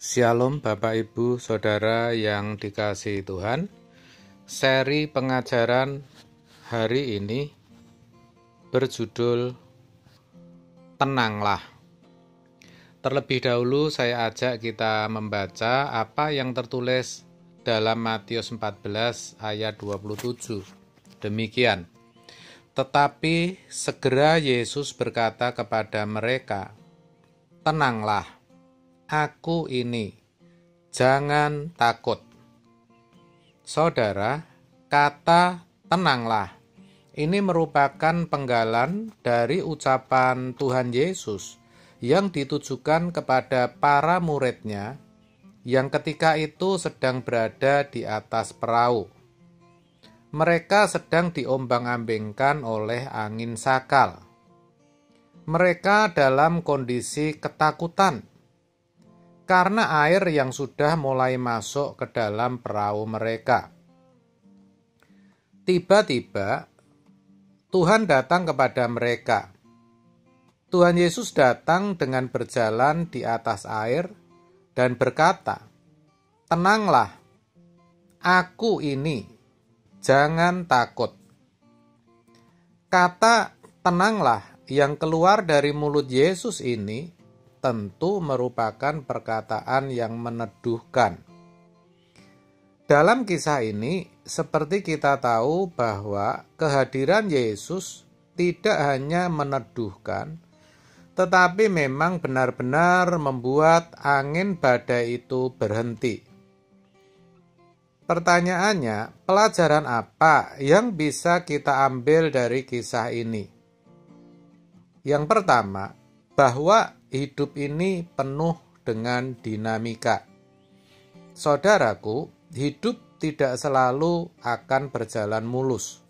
Shalom Bapak Ibu Saudara yang dikasihi Tuhan. Seri pengajaran hari ini berjudul Tenanglah. Terlebih dahulu saya ajak kita membaca apa yang tertulis dalam Matius 14 ayat 27. Demikian. Tetapi segera Yesus berkata kepada mereka, "Tenanglah. Aku ini, jangan takut." Saudara, kata tenanglah ini merupakan penggalan dari ucapan Tuhan Yesus yang ditujukan kepada para muridnya yang ketika itu sedang berada di atas perahu. Mereka sedang diombang-ambingkan oleh angin sakal. Mereka dalam kondisi ketakutan karena air yang sudah mulai masuk ke dalam perahu mereka. Tiba-tiba Tuhan datang kepada mereka. Tuhan Yesus datang dengan berjalan di atas air dan berkata, "Tenanglah, aku ini, jangan takut." Kata tenanglah yang keluar dari mulut Yesus ini tentu merupakan perkataan yang meneduhkan. Dalam kisah ini, seperti kita tahu bahwa kehadiran Yesus tidak hanya meneduhkan, tetapi memang benar-benar membuat angin badai itu berhenti. Pertanyaannya, pelajaran apa yang bisa kita ambil dari kisah ini? Yang pertama, bahwa hidup ini penuh dengan dinamika. Saudaraku, hidup tidak selalu akan berjalan mulus.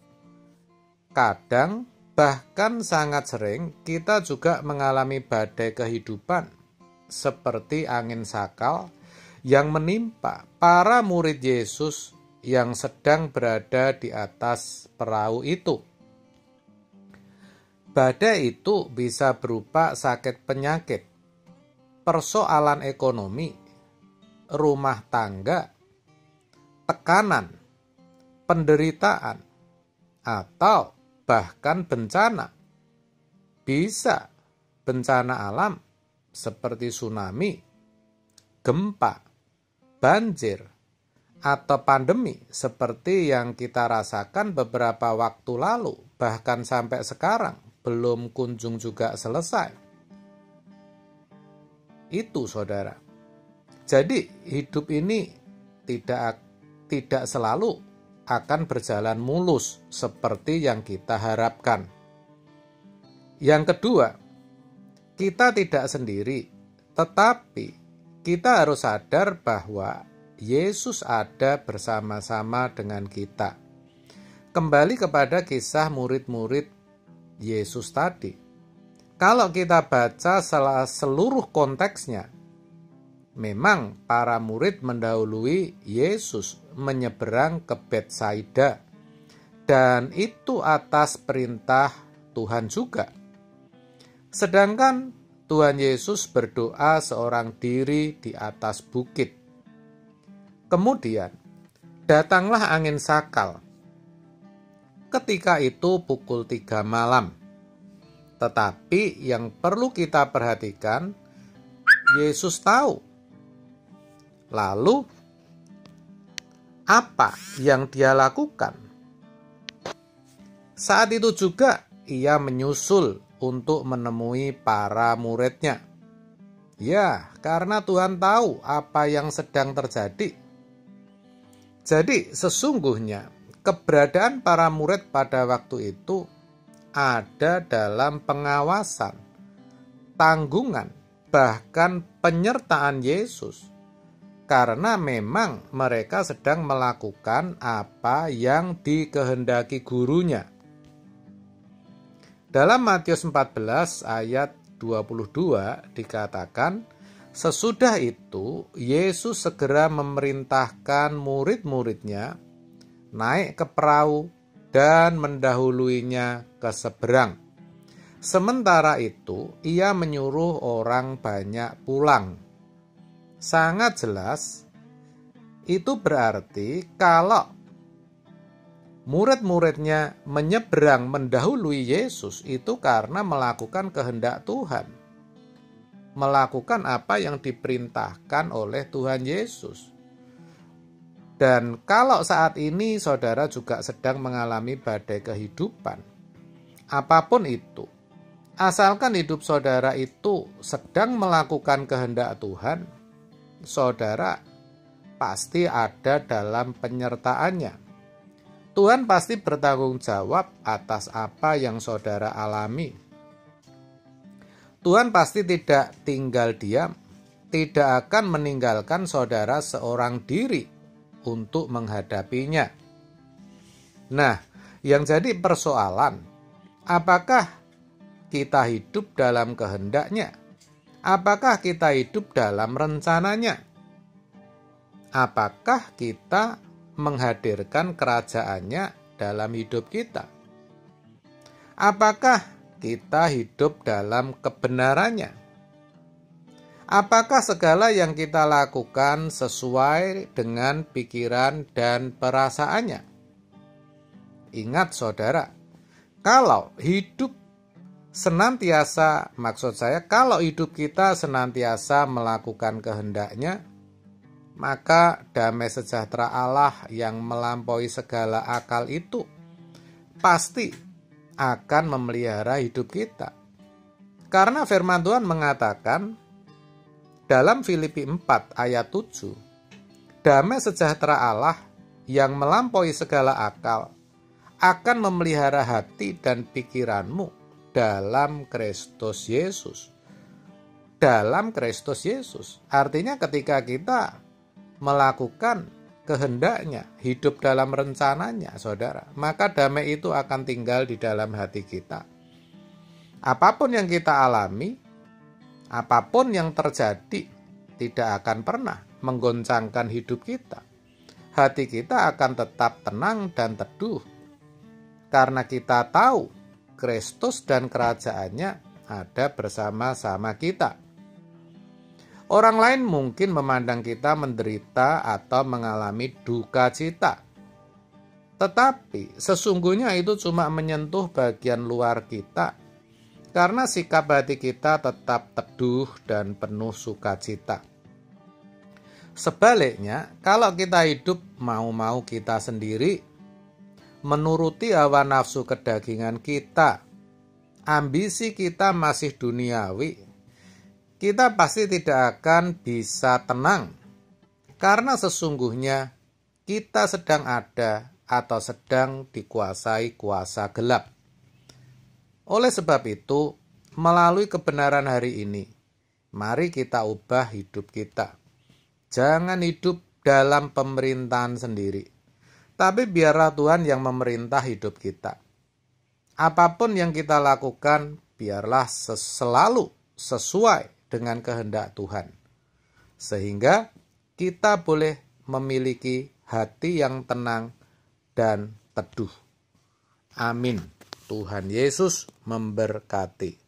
Kadang, bahkan sangat sering, kita juga mengalami badai kehidupan, seperti angin sakal yang menimpa para murid Yesus yang sedang berada di atas perahu itu. Badai itu bisa berupa sakit penyakit, persoalan ekonomi, rumah tangga, tekanan, penderitaan, atau bahkan bencana. Bisa bencana alam seperti tsunami, gempa, banjir, atau pandemi seperti yang kita rasakan beberapa waktu lalu, bahkan sampai sekarang belum kunjung juga selesai. Itu saudara. Jadi hidup ini tidak selalu akan berjalan mulus seperti yang kita harapkan. Yang kedua, kita tidak sendiri, tetapi kita harus sadar bahwa Yesus ada bersama-sama dengan kita. Kembali kepada kisah murid-murid Yesus tadi. Kalau kita baca seluruh konteksnya, memang para murid mendahului Yesus menyeberang ke Betsaida, dan itu atas perintah Tuhan juga. Sedangkan Tuhan Yesus berdoa seorang diri di atas bukit. Kemudian datanglah angin sakal. Ketika itu pukul 3 malam. Tetapi yang perlu kita perhatikan, Yesus tahu. Lalu, apa yang dia lakukan? Saat itu juga ia menyusul untuk menemui para muridnya. Ya, karena Tuhan tahu apa yang sedang terjadi. Jadi sesungguhnya keberadaan para murid pada waktu itu ada dalam pengawasan, tanggungan, bahkan penyertaan Yesus. Karena memang mereka sedang melakukan apa yang dikehendaki gurunya. Dalam Matius 14 ayat 22 dikatakan, sesudah itu Yesus segera memerintahkan murid-muridnya naik ke perahu dan mendahuluinya ke seberang. Sementara itu ia menyuruh orang banyak pulang. sangat jelas, itu berarti kalau murid-muridnya menyeberang mendahului Yesus itu karena melakukan kehendak Tuhan. Melakukan apa yang diperintahkan oleh Tuhan Yesus. Dan kalau saat ini saudara juga sedang mengalami badai kehidupan, apapun itu, asalkan hidup saudara itu sedang melakukan kehendak Tuhan, saudara pasti ada dalam penyertaannya. Tuhan pasti bertanggung jawab atas apa yang saudara alami. Tuhan pasti tidak tinggal diam, tidak akan meninggalkan saudara seorang diri untuk menghadapinya. Nah, yang jadi persoalan, apakah kita hidup dalam kehendaknya? Apakah kita hidup dalam rencananya? Apakah kita menghadirkan kerajaannya dalam hidup kita? Apakah kita hidup dalam kebenarannya? Apakah segala yang kita lakukan sesuai dengan pikiran dan perasaannya? Ingat saudara, kalau hidup senantiasa, kalau hidup kita senantiasa melakukan kehendaknya, maka damai sejahtera Allah yang melampaui segala akal itu pasti akan memelihara hidup kita. Karena firman Tuhan mengatakan dalam Filipi 4 ayat 7, damai sejahtera Allah yang melampaui segala akal akan memelihara hati dan pikiranmu dalam Kristus Yesus. Dalam Kristus Yesus. Artinya ketika kita melakukan kehendaknya, hidup dalam rencananya, saudara, maka damai itu akan tinggal di dalam hati kita. Apapun yang kita alami, apapun yang terjadi, tidak akan pernah menggoncangkan hidup kita. Hati kita akan tetap tenang dan teduh, karena kita tahu Kristus dan kerajaannya ada bersama-sama kita. Orang lain mungkin memandang kita menderita atau mengalami duka cita. Tetapi sesungguhnya itu cuma menyentuh bagian luar kita, karena sikap hati kita tetap teduh dan penuh sukacita. Sebaliknya, kalau kita hidup mau-mau kita sendiri, menuruti hawa nafsu kedagingan kita, ambisi kita masih duniawi, kita pasti tidak akan bisa tenang, karena sesungguhnya kita sedang ada atau sedang dikuasai kuasa gelap. Oleh sebab itu, melalui kebenaran hari ini, mari kita ubah hidup kita. Jangan hidup dalam pemerintahan sendiri, tapi biarlah Tuhan yang memerintah hidup kita. Apapun yang kita lakukan, biarlah selalu sesuai dengan kehendak Tuhan, sehingga kita boleh memiliki hati yang tenang dan teduh. Amin. Tuhan Yesus memberkati.